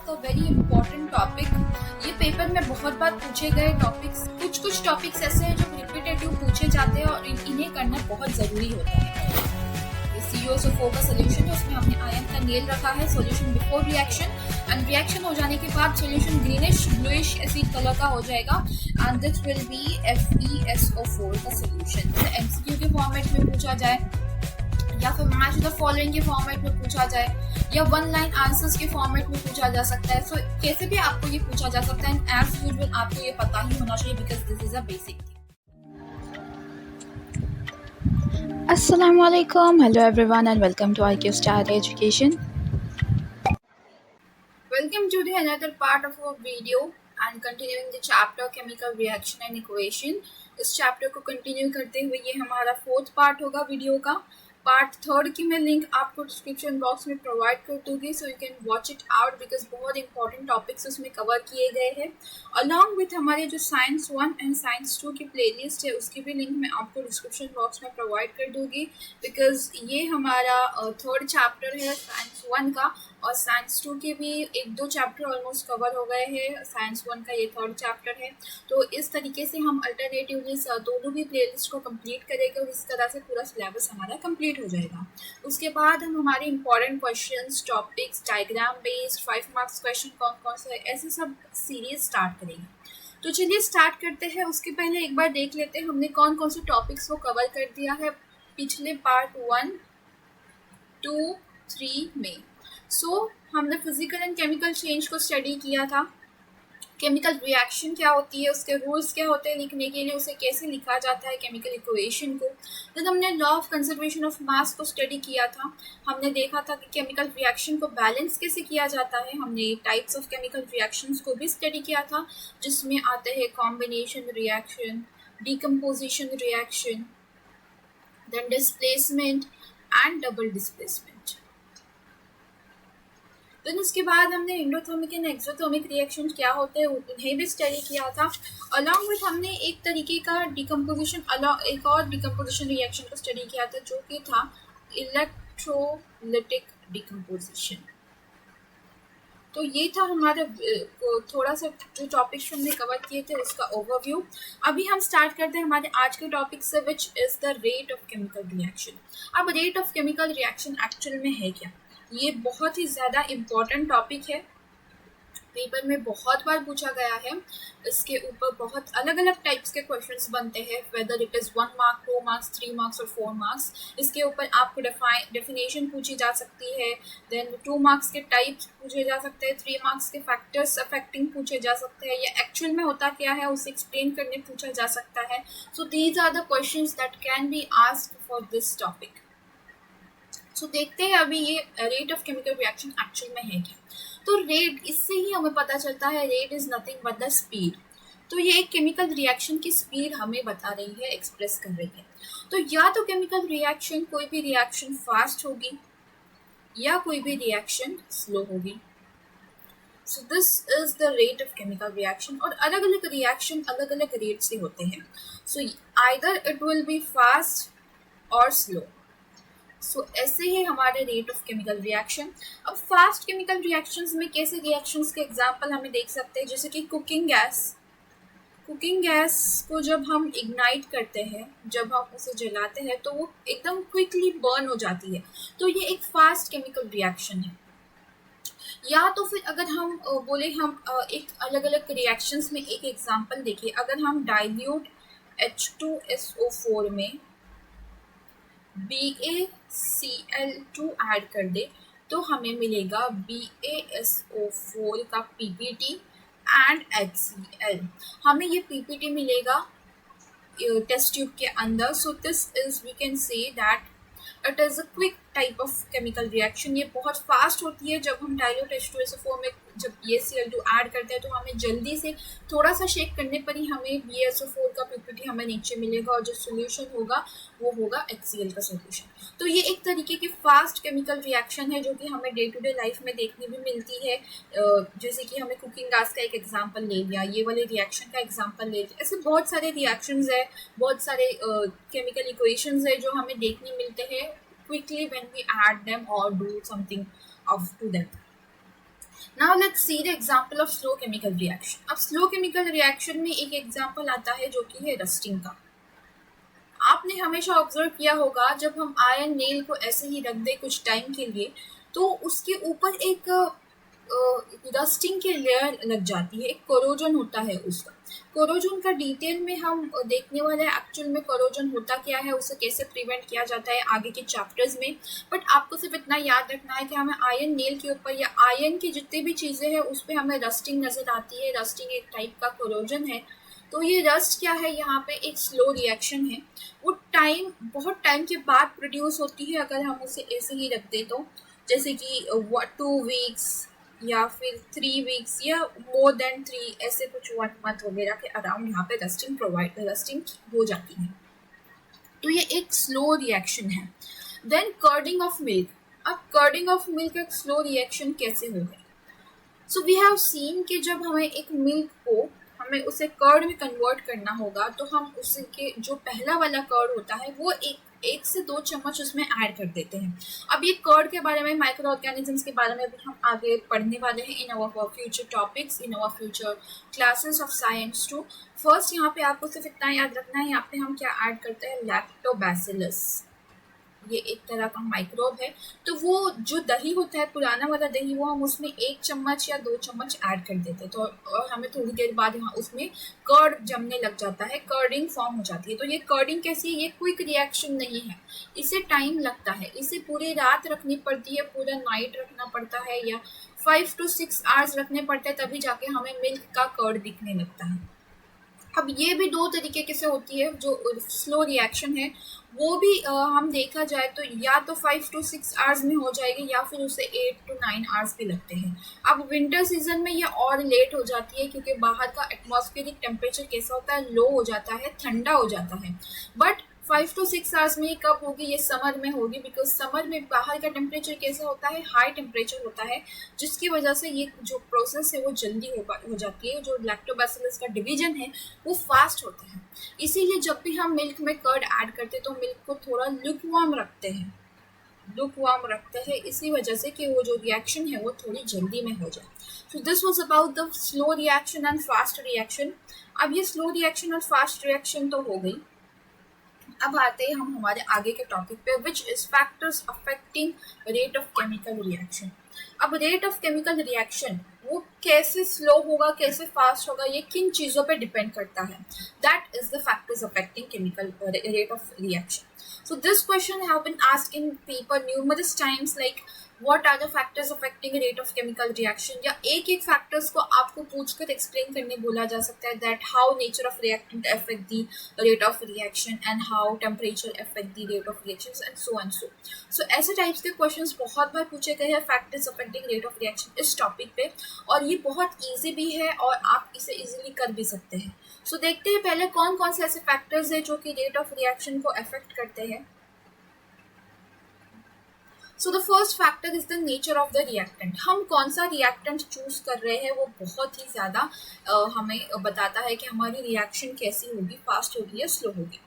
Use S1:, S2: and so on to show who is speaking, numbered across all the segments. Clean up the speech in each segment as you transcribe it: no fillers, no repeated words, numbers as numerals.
S1: A very important topic. ये paper में बहुत बार पूछे गए टॉपिक्स, कुछ टॉपिक्स ऐसे हैं जो रिपीटेटिव पूछे जाते हैं और इन्हें करना बहुत जरूरी होता है। CO4 का सोल्यूशन है, उसमें हमने आयन का नेल रखा है, solution before reaction, and reaction हो जाने के बाद solution greenish bluish acid colour का हो जाएगा, and this will be FeSO4 का सोल्यूशन। MCQ के फॉर्मेट में पूछा जाए या फिर मैच द फॉलोइंग के फॉर्मेट में पूछा जाए या वन लाइन आंसर्स के फॉर्मेट में पूछा जा सकता है। सो कैसे भी आपको ये पूछा जा सकता है, एंड एज यूजुअल आपको ये पता ही होना चाहिए because this is a basic.
S2: Assalamu alaikum. Hello everyone and welcome to IQ Star Education.
S1: Welcome to the another part of our video and continuing the chapter chemical reaction and equation। इस chapter को continue करते हुए ये हमारा 4th part होगा video का। Part 3rd की मैं लिंक आपको डिस्क्रिप्शन बॉक्स में प्रोवाइड कर दूंगी, so you can watch it out because बहुत इंपॉर्टेंट टॉपिक्स उसमें कवर किए गए हैं। अलॉन्ग विथ हमारे जो साइंस 1 एंड साइंस 2 की प्लेलिस्ट है उसकी भी लिंक मैं आपको डिस्क्रिप्शन बॉक्स में प्रोवाइड कर दूंगी बिकॉज ये हमारा 3rd चैप्टर है साइंस 1 का, और साइंस 2 के भी 1-2 चैप्टर ऑलमोस्ट कवर हो गए हैं। साइंस 1 का ये 3rd चैप्टर है, तो इस तरीके से हम अल्टरनेटिवली दोनों भी प्लेलिस्ट को कंप्लीट करेंगे और इस तरह से पूरा सिलेबस हमारा कंप्लीट हो जाएगा। उसके बाद हम हमारे important questions, topics, diagram based 5 marks question कौन कौन से ऐसे सब सीरीज स्टार्ट करेंगे। तो चलिए स्टार्ट करते हैं। उसके पहले एक बार देख लेते हैं हमने कौन कौन से टॉपिक्स को कवर कर दिया है पिछले पार्ट 1, 2, 3 में। हमने फिजिकल एंड केमिकल चेंज को स्टडी किया था, केमिकल रिएक्शन क्या होती है, उसके रूल्स क्या होते हैं लिखने के लिए, उसे कैसे लिखा जाता है केमिकल इक्वेशन को। फिर हमने law of conservation of mass को स्टडी किया था। हमने देखा था कि केमिकल रिएक्शन को बैलेंस कैसे किया जाता है। हमने टाइप्स ऑफ केमिकल रिएक्शंस को भी स्टडी किया था जिसमें आते हैं combination reaction, decomposition reaction, then displacement and double displacement. Then उसके बाद हमने एंडोथर्मिक एंड एक्सोथर्मिक रिएक्शन क्या होते हैं उन्हें भी स्टडी किया था। अलॉन्ग विथ हमने एक तरीके का डिकम्पोजिशन, एक और डिकम्पोजिशन रिएक्शन को स्टडी किया था जो कि था इलेक्ट्रोलिटिक डिकम्पोजिशन। तो ये था हमारे थोड़ा सा जो टॉपिक्स हमने कवर किए थे उसका ओवरव्यू। अभी हम स्टार्ट करते हैं हमारे आज के टॉपिक से, which is the rate of chemical reaction. अब rate of chemical reaction actual में है क्या, ये बहुत ही ज़्यादा इम्पॉर्टेंट टॉपिक है, पेपर में बहुत बार पूछा गया है। इसके ऊपर बहुत अलग अलग टाइप्स के क्वेश्चंस बनते हैं, whether it is 1 mark, 2 marks, 3 marks और 4 मार्क्स। इसके ऊपर आपको डेफिनेशन पूछी जा सकती है, देन 2 मार्क्स के टाइप्स पूछे जा सकते हैं, 3 मार्क्स के फैक्टर्स अफेक्टिंग पूछे जा सकते हैं, या एक्चुअल में होता क्या है उसे एक्सप्लेन करने पूछा जा सकता है। So these are the questions that can be asked for this topic. So देखते हैं अभी ये rate of chemical reaction actual में है क्या। तो रेट, इससे ही हमें पता चलता है rate is nothing but the speed. तो ये एक केमिकल रिएक्शन की स्पीड हमें बता रही है, एक्सप्रेस कर रही है। तो या तो केमिकल रिएक्शन, कोई भी रिएक्शन फास्ट होगी या कोई भी रिएक्शन स्लो होगी। सो this is the rate of chemical reaction, और अलग अलग रिएक्शन अलग अलग रेट से होते हैं। So either it will be fast और स्लो। सो ऐसे ही हमारे रेट ऑफ केमिकल रिएक्शन। अब फास्ट केमिकल रिएक्शंस में कैसे रिएक्शंस के एग्जांपल हमें देख सकते हैं, जैसे कि कुकिंग गैस को जब हम इग्नाइट करते हैं, जब हम उसे जलाते हैं तो वो एकदम क्विकली बर्न हो जाती है, तो ये एक फास्ट केमिकल रिएक्शन है। या तो फिर अगर हम बोले हम एक अलग अलग रिएक्शंस में एक एग्जांपल देखिए, अगर हम डाइल्यूट H2SO4 में BaCl2 ऐड कर दे तो हमें मिलेगा BaSO4 का PPT एंड HCl। हमें ये PPT मिलेगा टेस्ट ट्यूब के अंदर। So this is, we can say that it is a quick type of chemical reaction. ये बहुत फास्ट होती है। जब हम डाइल्यूट H2SO4 में जब BaCl2 ऐड करते हैं तो हमें जल्दी से थोड़ा सा शेक करने पर ही हमें BaSO4 का PPT हमें नीचे मिलेगा, और जो सोल्यूशन होगा वो होगा HCl का सोल्यूशन। तो ये एक तरीके की फास्ट केमिकल रिएक्शन है जो कि हमें डे टू डे लाइफ में देखने भी मिलती है। जैसे कि हमें कुकिंग गैस का एक एग्जाम्पल ले लिया, ये वाले रिएक्शन का एग्जाम्पल ले लिया, ऐसे बहुत सारे रिएक्शंस है, बहुत सारे केमिकल इक्वेशंस है जो हमें देखने मिलते हैं quickly when we add them or do something of to them। Now let's see the example of slow chemical reaction. अब स्लो केमिकल रिएक्शन में एक एग्जांपल आता है जो कि है रस्टिंग का. आपने हमेशा ऑब्जर्व किया होगा जब हम आयरन नेल को ऐसे ही रख दे कुछ टाइम के लिए तो उसके ऊपर एक रस्टिंग की लेयर लग जाती है, एक कोरोजन होता है उसका. कोरोजन का डिटेल में हम देखने वाले हैं एक्चुअल में कोरोजन होता क्या है, उसे कैसे प्रिवेंट किया जाता है आगे के चैप्टर्स में. बट आपको सिर्फ इतना याद रखना है कि हमें आयरन नेल के ऊपर या आयरन की जितनी भी चीज़ें हैं उस पर हमें रस्टिंग नज़र आती है. रस्टिंग एक टाइप का कोरोजन है. तो ये रस्ट क्या है, यहाँ पे एक स्लो रिएक्शन है. वो बहुत टाइम के बाद प्रोड्यूस होती है अगर हम उसे ऐसे ही रख दें तो, जैसे कि 2 वीक्स या फिर 3 वीक्स या मोर देन 3, ऐसे कुछ 1 मंथ वगैरह के अराउंड यहाँ पे रस्टिंग हो जाती है. तो ये एक स्लो रिएक्शन है. Then curding of milk. अब कर्डिंग ऑफ मिल्क एक स्लो रिएक्शन कैसे होगा? सो वी हैव सीन कि जब हमें एक मिल्क को हमें उसे कर्ड में कन्वर्ट करना होगा तो हम उसके जो पहला वाला कर्ड होता है वो एक से 2 चम्मच उसमें ऐड कर देते हैं. अब ये कर्ड के बारे में, माइक्रो ऑर्गेनिजम्स के बारे में भी हम आगे पढ़ने वाले हैं in our future topics, in our future classes of science too. First यहाँ पे आपको सिर्फ इतना याद रखना है, यहाँ पे हम क्या ऐड करते हैं, लैक्टोबैसिलस. ये एक तरह का माइक्रोब है. तो वो जो दही होता है, पुराना वाला दही, वो हम उसमें 1 चम्मच या 2 चम्मच ऐड कर देते हैं. तो और हमें थोड़ी देर बाद यहाँ उसमें कर्ड जमने लग जाता है, कर्डिंग फॉर्म हो जाती है. तो ये कर्डिंग कैसी है, ये क्विक रिएक्शन नहीं है, इसे टाइम लगता है. इसे पूरी रात रखनी पड़ती है, पूरा नाइट रखना पड़ता है या 5 to 6 आवर्स रखने पड़ते हैं, तभी जाके हमें मिल्क का कर्ड दिखने लगता है. अब ये भी 2 तरीके से होती है. जो स्लो रिएक्शन है वो भी हम देखा जाए तो या तो 5 to 6 आवर्स में हो जाएगी या फिर उसे 8 to 9 आवर्स भी लगते हैं. अब विंटर सीजन में ये और लेट हो जाती है क्योंकि बाहर का एटमॉस्फेरिक टेम्परेचर कैसा होता है, लो हो जाता है, ठंडा हो जाता है. बट 5 to 6 आवर्स में ये कब होगी, ये समर में होगी. बिकॉज समर में बाहर का टेम्परेचर कैसा होता है, हाई टेम्परेचर होता है, जिसकी वजह से ये जो प्रोसेस है वो जल्दी हो जाती है. जो लैक्टोबैसिलस का डिवीजन है वो फास्ट होता है. इसीलिए जब भी हम मिल्क में कर्ड ऐड करते हैं तो मिल्क को थोड़ा लुकवार्म रखते हैं इसी वजह से कि वो जो रिएक्शन है वो थोड़ी जल्दी में हो जाए. So this was about the slow reaction and fast reaction. अब ये स्लो रिएक्शन और फास्ट रिएक्शन तो हो गई. अब आते हैं हम हमारे आगे के टॉपिक पे, which is factors affecting rate of chemical reaction. अब रेट ऑफ केमिकल रिएक्शन वो कैसे स्लो होगा, कैसे फास्ट होगा, ये किन चीज़ों पे डिपेंड करता है. That is the factors affecting chemical rate of reaction. So this question have been asked in paper numerous times, like what are the factors affecting rate of chemical reaction. या एक factors को आपको पूछकर explain करने बोला जा सकता है, that how nature of reactant affect the rate of reaction and how temperature affect the rate of reactions and so on. So ऐसे टाइप्स के क्वेश्चंस बहुत बार पूछे गए हैं factors affecting rate of reaction इस टॉपिक पे, और ये बहुत ईजी भी है और आप इसे इजीली कर भी सकते हैं. सो देखते हैं पहले कौन कौन से ऐसे फैक्टर्स हैं जो कि रेट ऑफ रिएक्शन को अफेक्ट करते हैं. So the first factor is the nature of the reactant. हम कौन सा रिएक्टेंट चूज कर रहे हैं वो बहुत ही ज़्यादा हमें बताता है कि हमारी रिएक्शन कैसी होगी, फास्ट होगी या स्लो होगी.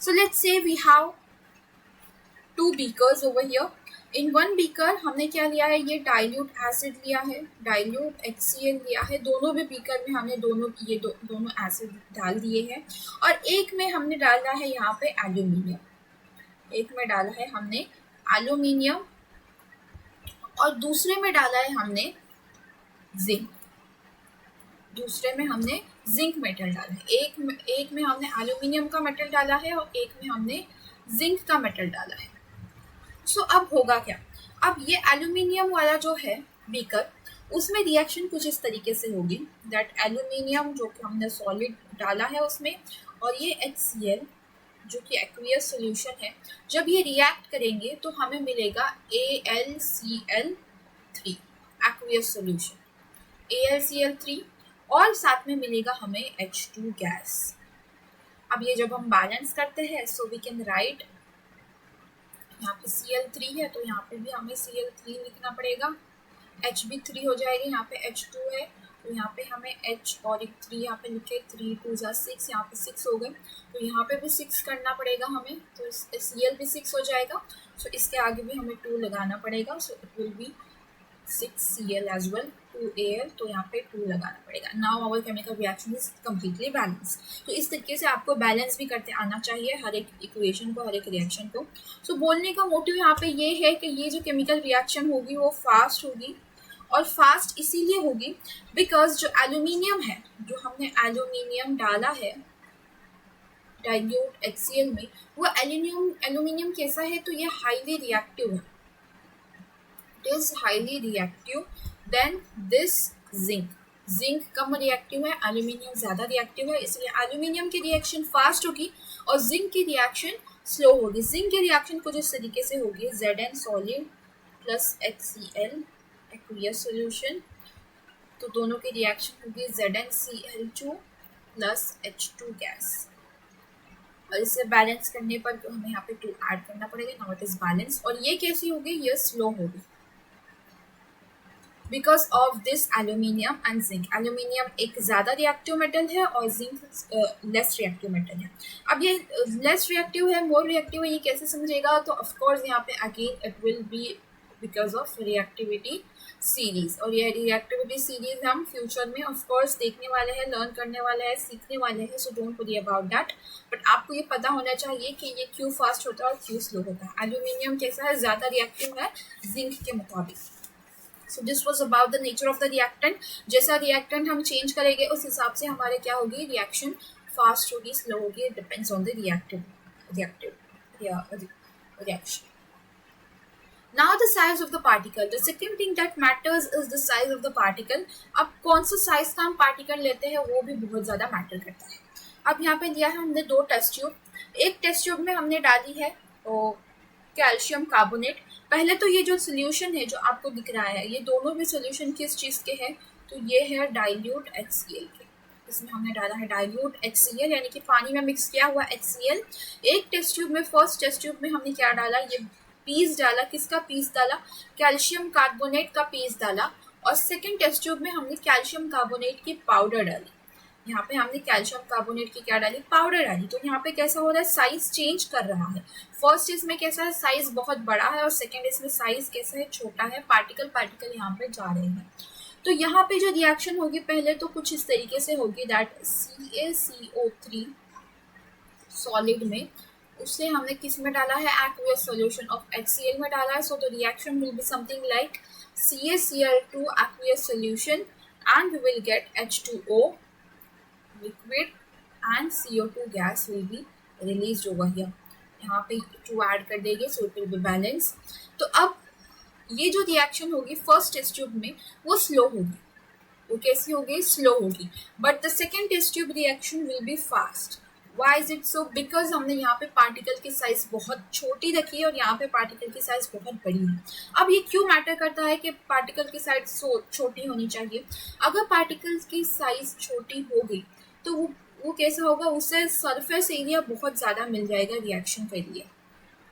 S1: So let's say we have 2 beakers over here. In 1 beaker हमने क्या लिया है, ये डाइल्यूट एसिड लिया है, डाइल्यूट HCl लिया है. दोनों भी बीकर में हमने दोनों एसिड डाल दिए हैं. और एक में हमने डाला है यहाँ पे एल्यूमिनियम, और दूसरे में डाला है हमने जिंक मेटल डाला है. एक में हमने एल्यूमिनियम का मेटल डाला है और एक में हमने जिंक का मेटल डाला है. सो अब होगा क्या, अब ये एल्यूमिनियम वाला जो है बीकर, उसमें रिएक्शन कुछ इस तरीके से होगी. दैट एल्यूमिनियम जो कि हमने सॉलिड डाला है उसमें, और ये HCl जो कि एक्वियस सॉल्यूशन है, जब ये रिएक्ट करेंगे तो हमें मिलेगा AlCl3 एक्वियस सॉल्यूशन, AlCl3, और साथ में मिलेगा हमें H2 गैस. अब ये जब हम बैलेंस करते हैं सो वी कैन राइट, यहाँ पे Cl3 है तो यहाँ पे भी हमें Cl3 लिखना पड़ेगा. H भी 3 हो जाएगी, यहाँ पे H2 है तो यहाँ पे हमें H और एक 3 यहाँ पे लिखे, 3 2 6, यहाँ पे 6 हो गए तो यहाँ पे भी 6 करना पड़ेगा हमें. तो Cl भी 6 हो जाएगा. सो इसके आगे भी हमें 2 लगाना पड़ेगा. So it will be 6 Cl as well. तो 2 एयर, तो यहाँ पे 2 लगाना पड़ेगा. Now our chemical reaction is completely balance. तो इस तरीके से आपको बैलेंस भी करते आना चाहिए हर एक इक्वेशन को, हर एक रिएक्शन को. सो बोलने का मोटिव यहाँ पे ये है कि ये जो केमिकल रिएक्शन होगी वो फास्ट होगी, और फास्ट इसीलिए होगी बिकॉज जो एल्यूमिनियम है, जो हमने एल्यूमिनियम डाला है डाइल्यूट HCl में, वो एल्यूमिनियम कैसा है, तो ये हाईली रिएक्टिव है. It is highly reactive than this zinc. Zinc come reactive है, एल्यूमिनियम ज़्यादा रिएक्टिव है, इसलिए एल्यूमिनियम की रिएक्शन फास्ट होगी और जिंक की रिएक्शन स्लो होगी. जिंक की रिएक्शन कुछ इस तरीके से होगी, Zn solid plus HCl aqueous solution. तो दोनों की रिएक्शन होगी ZnCl2 प्लस H2 गैस, और इसे बैलेंस करने पर तो हमें यहाँ पे 2 ऐड करना पड़ेगा. Now it is balance. और ये कैसी होगी, ये स्लो होगी because of this aluminium and zinc. Aluminium एक ज़्यादा रिएक्टिव मेटल है और जिंक लेस रिएक्टिव मेटल है. अब ये लेस रिएक्टिव है, मोर रिएक्टिव है, ये कैसे समझेगा, तो ऑफकोर्स यहाँ पे again it will B because of reactivity series. और ये रिएक्टिविटी सीरीज हम फ्यूचर में ऑफकोर्स देखने वाले हैं, लर्न करने वाले हैं, सीखने वाले हैं. So don't worry about that. But आपको ये पता होना चाहिए कि ये क्यों फास्ट होता है और क्यों स्लो होता है. एल्यूमिनियम कैसा है, ज़्यादा रिएक्टिव है जिंक के मुताबिक. So this was about the nature of the reactant. जैसा रिएक्टेंट हम चेंज करेंगे उस हिसाब से हमारे क्या होगी, रिएक्शन फास्ट होगी, स्लो होगी. It depends on the reaction. Now the size of the particle. The second thing that matters is the size of the particle. अब कौन सा साइज का हम पार्टिकल लेते हैं वो भी बहुत ज़्यादा मैटर करता है. अब यहाँ पे दिया है हमने 2 टेस्ट ट्यूब. एक टेस्ट ट्यूब में हमने डाली है कैल्शियम कार्बोनेट. पहले तो ये जो सोल्यूशन है जो आपको दिख रहा है, ये दोनों भी सोल्यूशन किस चीज़ के हैं, तो ये है डाइल्यूट HCl के. इसमें हमने डाला है डाइल्यूट HCl यानी कि पानी में मिक्स किया हुआ HCl. एक टेस्ट ट्यूब में, फर्स्ट टेस्ट ट्यूब में हमने क्या डाला, ये पीस डाला. किसका पीस डाला, कैल्शियम कार्बोनेट का पीस डाला. और सेकेंड टेस्ट ट्यूब में हमने कैल्शियम कार्बोनेट की पाउडर डाली. यहाँ पे हमने कैल्शियम कार्बोनेट की क्या डाली, पाउडर डाली. तो यहाँ पे कैसा हो रहा है, साइज चेंज कर रहा है. फर्स्ट इसमें कैसा है, साइज बहुत बड़ा है, और सेकेंड इसमें साइज कैसा है, छोटा है. पार्टिकल यहाँ पे जा रहे हैं. तो यहाँ पे जो रिएक्शन होगी पहले तो कुछ इस तरीके से होगी, दैट CaCO3 सॉलिड में, उससे हमने किस में डाला है, एक्वियस सॉल्यूशन ऑफ HCl में डाला है. So the reaction will be something like CaCl2 aqueous solution and we will get H2O liquid and CO2 gas will be released over here. यहाँ पे 2 ऐड कर देंगे, so it will be balance. तो अब ये जो रिएक्शन होगी first test tube में वो स्लो होगी. वो कैसी होगी, स्लो होगी. But the second test tube reaction will be fast. Why is it so, because हमने यहाँ पे पार्टिकल की साइज बहुत छोटी रखी है और यहाँ पे पार्टिकल की साइज बहुत बड़ी है. अब ये क्यों मैटर करता है कि पार्टिकल की साइज छोटी होनी चाहिए. अगर पार्टिकल्स की साइज छोटी हो गई तो वो कैसा होगा, उससे सरफेस एरिया बहुत ज़्यादा मिल जाएगा रिएक्शन के लिए.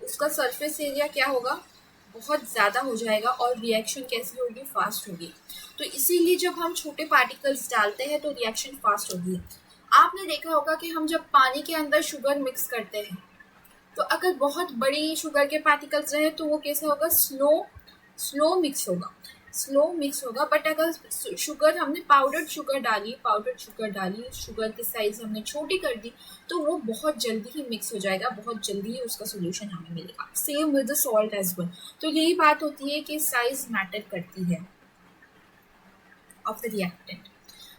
S1: उसका सरफेस एरिया क्या होगा, बहुत ज़्यादा हो जाएगा, और रिएक्शन कैसी होगी, फास्ट होगी. तो इसीलिए जब हम छोटे पार्टिकल्स डालते हैं तो रिएक्शन फास्ट होगी. आपने देखा होगा कि हम जब पानी के अंदर शुगर मिक्स करते हैं तो अगर बहुत बड़ी शुगर के पार्टिकल्स रहे तो वो कैसा होगा, स्लो मिक्स होगा. बट अगर शुगर हमने पाउडर्ड शुगर डाली, शुगर की साइज हमने छोटी कर दी, तो वो बहुत जल्दी ही मिक्स हो जाएगा, बहुत जल्दी ही उसका सोल्यूशन हमें मिलेगा. Same with the salt as well. तो यही बात होती है कि साइज मैटर करती है of the reactant.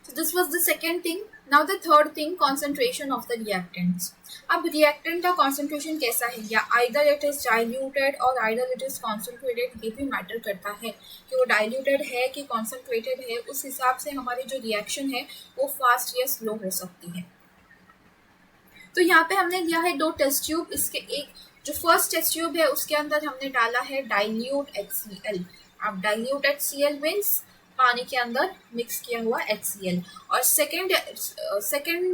S1: So this was the second thing. Now the third thing, concentration of the reactants. अब reactant का concentration कैसा है, या either it is diluted or either it is concentrated, ये भी matter करता है कि वो diluted है कि concentrated है. उस हिसाब से हमारी जो reaction है वो fast या slow हो सकती है. तो यहाँ पे हमने लिया है 2 टेस्ट ट्यूब. इसके एक जो फर्स्ट टेस्ट ट्यूब है उसके अंदर हमने डाला है डाइल्यूट HCl. अब डाइल्यूट HCl मीन्स पानी के अंदर मिक्स किया हुआ HCl. और सेकेंड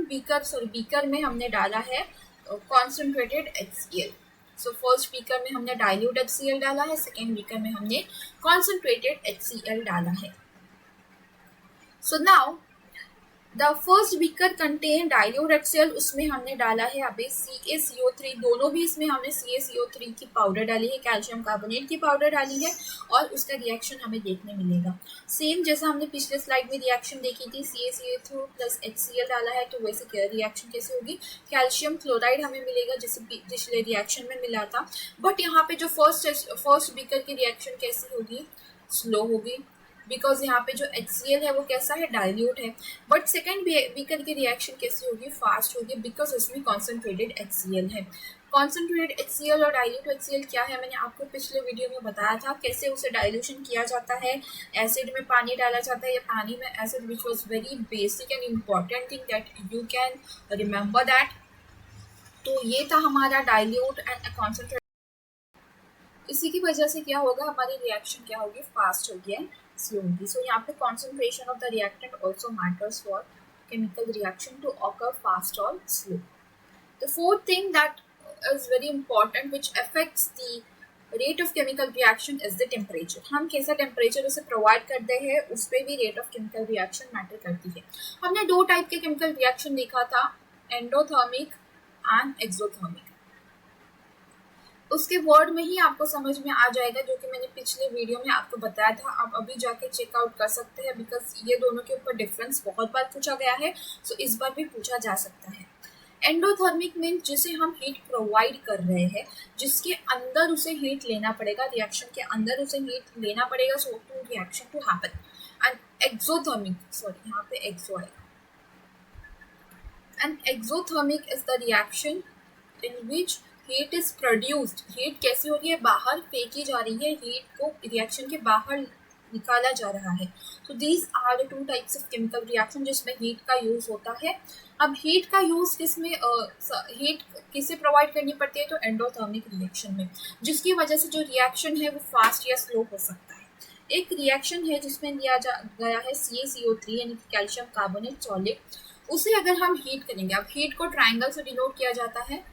S1: बीकर में हमने डाला है concentrated HCl. So first beaker में हमने डाइल्यूट HCl डाला है, सेकेंड बीकर में हमने कॉन्सेंट्रेटेड HCl डाला है. So now the first beaker contain dilute HCl, उसमें हमने डाला है अभी CaCO3, दोनों भी इसमें हमने CaCO3 की पाउडर डाली है, कैल्शियम कार्बोनेट की पाउडर डाली है और उसका रिएक्शन हमें देखने मिलेगा सेम जैसा हमने पिछले स्लाइड में रिएक्शन देखी थी, CaCO2 प्लस HCl डाला है तो वैसे रिएक्शन कैसे होगी, कैल्शियम क्लोराइड हमें मिलेगा जैसे पिछले रिएक्शन में मिला था। बट यहाँ पे जो फर्स्ट बीकर की रिएक्शन कैसी होगी, स्लो होगी, बिकॉज यहाँ पे जो HCl है वो कैसा है, डाइल्यूट है। बट सेकेंड बीकर की रिएक्शन कैसी होगी, फास्ट होगी, बिकॉज उसमें कॉन्सेंट्रेटेड HCl है। कॉन्सेंट्रेटेड HCl और डाइल्यूट HCl क्या है, मैंने आपको पिछले वीडियो में बताया था कैसे उसे डाइल्यूशन किया जाता है, एसिड में पानी डाला जाता है या पानी में acid, which was very basic and important thing that you can remember that. तो ये था हमारा डाइल्यूट एंड कॉन्सेंट्रेटेड। इसी की वजह से क्या होगा, हमारी रिएक्शन क्या होगी, फास्ट होगी एंड स्लो होगी। सो यहाँ पे concentration of the reactant also matters for chemical reaction to occur fast और स्लो। The fourth thing that is very important which affects the rate of chemical reaction is the temperature. हम कैसा temperature उसे provide करते हैं उस पर भी rate of chemical reaction matter करती है। हमने दो टाइप के केमिकल रिएक्शन देखा था, एंडोथर्मिक एंड एक्सोथर्मिक। उसके वर्ड में ही आपको समझ में आ जाएगा, जो कि मैंने पिछले वीडियो में आपको बताया था, आप अभी जाके चेकआउट कर सकते हैं, बिकॉज ये दोनों के ऊपर डिफरेंस बहुत बार पूछा गया है, सो इस बार भी पूछा जा सकता है। एंडोथर्मिक मीन जिसे हम हीट प्रोवाइड कर रहे हैं, जिसके अंदर उसे हीट लेना पड़ेगा, रिएक्शन के अंदर उसे हीट लेना पड़ेगा so to reaction to happen. And exothermic, sorry यहाँ पे एक्सो आएगा, and exothermic is the reaction in which heat is produced. Heat कैसी हो रही है, बाहर फेंकी जा रही है, हीट को रिएक्शन के बाहर निकाला जा रहा है। तो these are the two types of chemical reaction जिसमें हीट का यूज होता है। अब हीट का यूज किसमें, हीट किसे प्रोवाइड करनी पड़ती है, तो एंडोथर्मिक रिएक्शन में, जिसकी वजह से जो रिएक्शन है वो फास्ट या स्लो हो सकता है। एक रिएक्शन है जिसमें दिया गया है CaCO3 यानी कि कैल्शियम कार्बोनेट सॉलिड, उसे अगर हम हीट करेंगे, अब हीट को ट्राइंगल से डिनोट किया जाता है,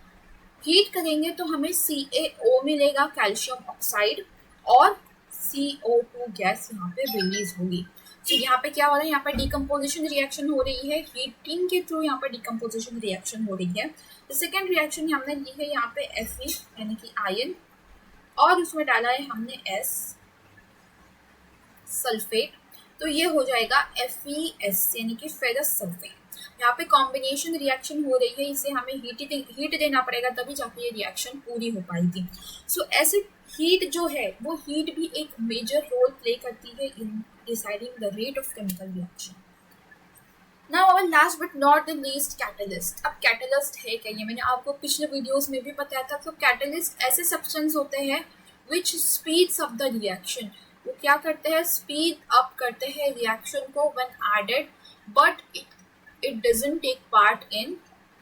S1: हीट करेंगे तो हमें CaO मिलेगा, कैल्शियम ऑक्साइड, और CO2 गैस यहाँ पे रिलीज होगी। तो यहाँ पे क्या हो रहा है, यहाँ पे डिकम्पोजिशन रिएक्शन हो रही है, हीटिंग के थ्रू यहाँ पे डिकम्पोजिशन रिएक्शन हो रही है। तो सेकेंड रिएक्शन हमने ली है यहाँ पे Fe यानी कि आयन, और उसमें डाला है हमने S सल्फेट, तो ये हो जाएगा FeS यानी कि फेरस सल्फेट। यहाँ पे कॉम्बिनेशन रिएक्शन हो रही है, इसे हमें हीट देना पड़ेगा तभी जाके ये रिएक्शन पूरी हो पाएगी। सो ऐसे हीट जो है वो हीट भी एक मेजर रोल प्ले करती है in deciding the rate of chemical reaction. Now our last but not the least, catalyst. अब कैटलिस्ट है क्या, ये मैंने आपको पिछले वीडियोस में भी बताया था। तो कैटलिस्ट ऐसे सब्सटेंस होते हैं विच स्पीड्स अप द रिएक्शन, वो क्या करते हैं, स्पीड अप करते हैं रिएक्शन को when added, but it doesn't take part in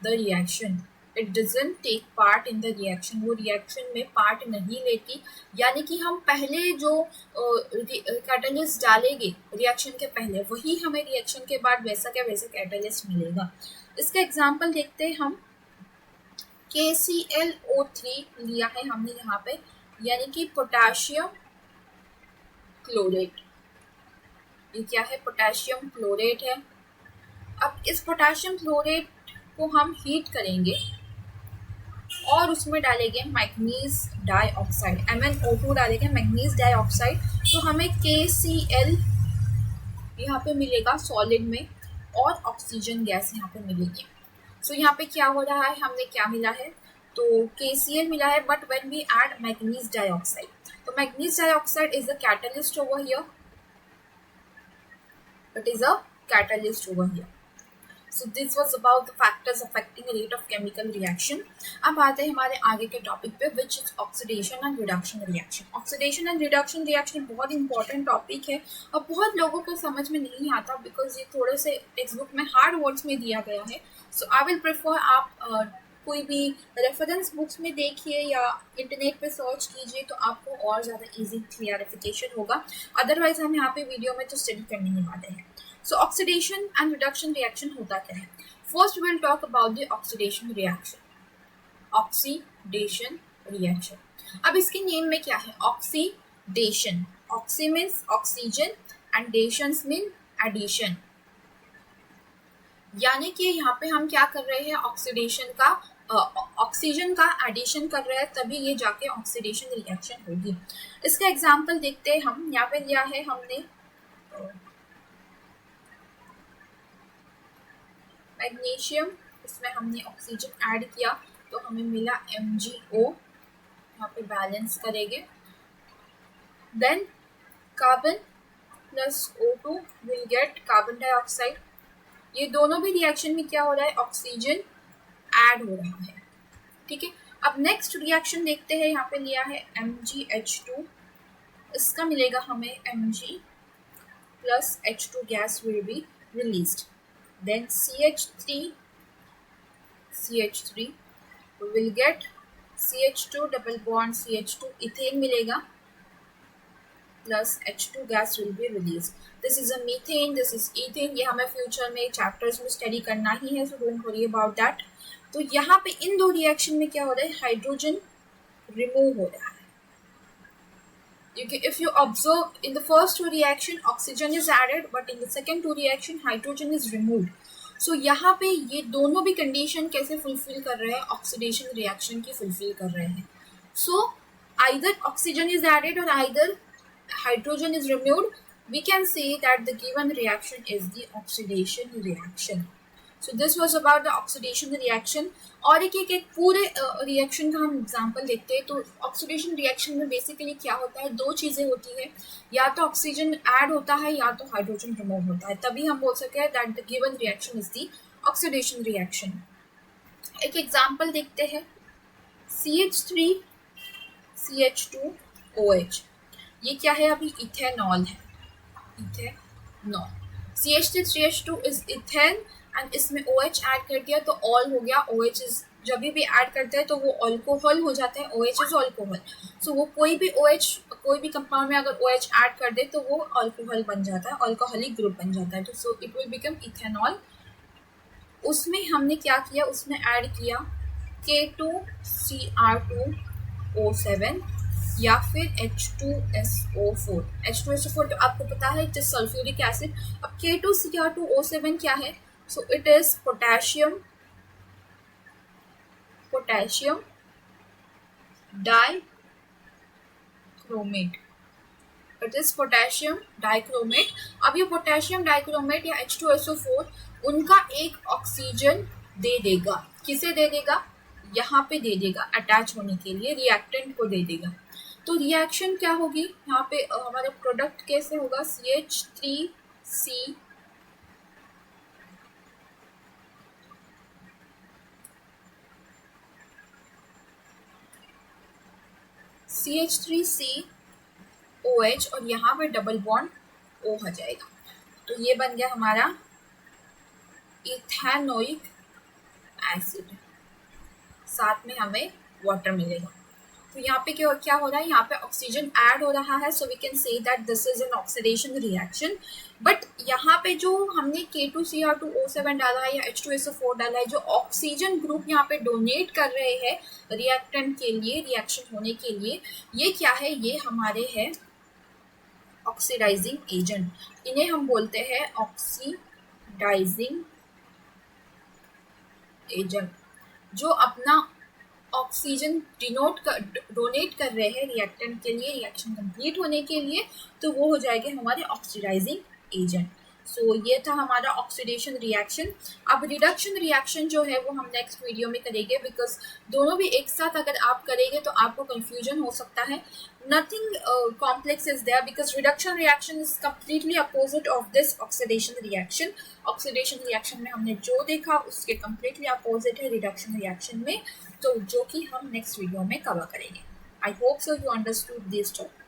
S1: the reaction, it doesn't take part in the reaction, वो रिएक्शन में पार्ट नहीं लेती। यानी कि हम पहले जो कैटलिस्ट डालेंगे रिएक्शन के पहले, वही हमें रिएक्शन के बाद वैसा क्या वैसा कैटलिस्ट मिलेगा। इसका एग्जांपल देखते हैं हम, KClO3 लिया है हमने यहाँ पे, यानी कि पोटेशियम क्लोरेट। ये क्या है, पोटेशियम क्लोरेट है। अब इस पोटेशियम क्लोरेट को हम हीट करेंगे और उसमें डालेंगे मैग्नीज डाइऑक्साइड, MnO2 डालेंगे, मैग्नीज डाइऑक्साइड, तो हमें KCl यहाँ पे मिलेगा सॉलिड में, और ऑक्सीजन गैस यहाँ पे मिलेगी। सो यहाँ पे क्या हो रहा है, हमने क्या मिला है, तो KCl मिला है, but when we add manganese dioxide, तो manganese dioxide is the catalyst over here, it is a catalyst over here. So this was about the factors affecting the rate of chemical reaction. अब आते हैं हमारे आगे के topic पे, which is oxidation and reduction reaction. Oxidation and reduction reaction बहुत important topic है और बहुत लोगों को समझ में नहीं आता, बिकॉज ये थोड़े से टेक्स्ट बुक में हार्ड वर्ड्स में दिया गया है। सो आई विल प्रेफर आप कोई भी रेफरेंस बुक्स में देखिए या इंटरनेट पे सर्च कीजिए, तो आपको और ज़्यादा इजी क्लियरिफिकेशन होगा। अदरवाइज हम यहाँ पे वीडियो में तो स्टडी करने ही वाले हैं। So oxidation and reduction reaction होता क्या है, first will talk about the oxidation reaction, oxidation reaction. अब इसके नेम में क्या है, oxidation, oxy means oxygen and dations mean addition. यानी कि यहाँ पे हम क्या कर रहे हैं, ऑक्सीडेशन का ऑक्सीजन का एडिशन कर रहे हैं, तभी ये जाके ऑक्सीडेशन रिएक्शन होगी। इसका एग्जांपल देखते हैं हम। यहाँ पे लिया है हमने मैग्नीशियम, इसमें हमने ऑक्सीजन ऐड किया तो हमें मिला MgO, यहाँ पे बैलेंस करेंगे। Then carbon plus O2 will get carbon dioxide. ये दोनों भी रिएक्शन में क्या हो रहा है, ऑक्सीजन ऐड हो रहा है, ठीक है। अब नेक्स्ट रिएक्शन देखते हैं। यहाँ पे लिया है MgH2, इसका मिलेगा हमें Mg plus H2 gas will be released. Then CH3 will get CH2 double bond CH2 ethane मिलेगा plus H2 gas will be release. This is a methane, this is ethane. ये हमें फ्यूचर में chapters में study करना ही है, so don't worry about that. तो यहाँ पे इन दो रिएक्शन में क्या हो रहा है, हाइड्रोजन रिमूव हो रहा है। If you observe in the first two reaction oxygen is added, but in the second two reaction hydrogen is removed. So यहाँ पे ये दोनों भी कंडीशन कैसे फुलफिल कर रहे हैं, ऑक्सीडेशन रिएक्शन की फुलफिल कर रहे हैं। So either oxygen is added or either hydrogen is removed, we can say that the given reaction is the oxidation reaction. So this was about the oxidation reaction. और एक पूरे reaction का हम example देखते हैं। तो ऑक्सीडेशन रिएक्शन में basically क्या होता है, दो चीज़ें होती है, या तो ऑक्सीजन ऐड होता है या तो हाइड्रोजन रिमूव होता है, तभी हम बोल सकते हैं that the given reaction is the oxidation reaction. एक एग्जांपल देखते हैं, CH3 CH2OH, ये क्या है, अभी इथेनॉल है, ethanol. CH3CH2 is ethane and इसमें OH ऐड कर दिया तो ऑल हो गया। OH इज जब भी ऐड करते हैं तो वो अल्कोहल हो जाता है, OH इज अल्कोहल। सो वो कोई भी कंपाउंड में अगर OH ऐड कर दे तो वो अल्कोहल बन जाता है, अल्कोहलिक ग्रुप बन जाता है। तो सो इट विल बिकम इथेनॉल। उसमें हमने क्या किया, उसमें ऐड किया K2Cr2O7 या फिर H2SO4। H2SO4 तो आपको पता है इट इज सल्फ्यूरिक एसिड। अब K2Cr2O7 क्या है, so it is potassium dichromate. It is potassium dichromate. अब ये पोटेशियम डाइक्रोमेट या H2SO4 उनका एक ऑक्सीजन दे देगा, किसे दे देगा, यहाँ पे दे देगा अटैच होने के लिए, रिएक्टेंट को दे देगा। तो रिएक्शन क्या होगी, यहाँ पे हमारा प्रोडक्ट कैसे होगा, CH3COH और यहाँ पे डबल बॉन्ड O हो जाएगा। तो ये बन गया हमारा इथेनोइक एसिड, साथ में हमें वाटर मिलेगा। तो यहाँ पे क्या हो रहा है, यहाँ पे ऑक्सीजन ऐड हो रहा है, so we can say that this is an oxidation reaction. But यहाँ पे जो हमने K2Cr2O7 डाला है या H2SO4 डाला है, जो ऑक्सीजन ग्रुप यहाँ पे डोनेट कर रहे हैं रिएक्टेंट के लिए, रिएक्शन होने के लिए, ये क्या है, ये हमारे है ऑक्सीडाइजिंग एजेंट। इन्हें हम बोलते हैं ऑक्सीडाइजिंग एजेंट, जो अपना ऑक्सीजन डोनेट कर रहे हैं रिएक्टेंट के लिए, रिएक्शन कंप्लीट होने के लिए, तो वो हो जाएंगे हमारे ऑक्सीडाइजिंग एजेंट। सो ये था हमारा ऑक्सीडेशन रिएक्शन। अब रिडक्शन रिएक्शन जो है वो हम नेक्स्ट वीडियो में करेंगे, बिकॉज दोनों भी एक साथ अगर आप करेंगे तो आपको कंफ्यूजन हो सकता है। Nothing complex is there because reduction reaction is completely opposite of this oxidation reaction. Oxidation reaction में हमने जो देखा उसके कम्प्लीटली अपोजिट है रिडक्शन रिएक्शन में, तो जो कि हम नेक्स्ट वीडियो में कवर करेंगे। I hope so you understood this topic.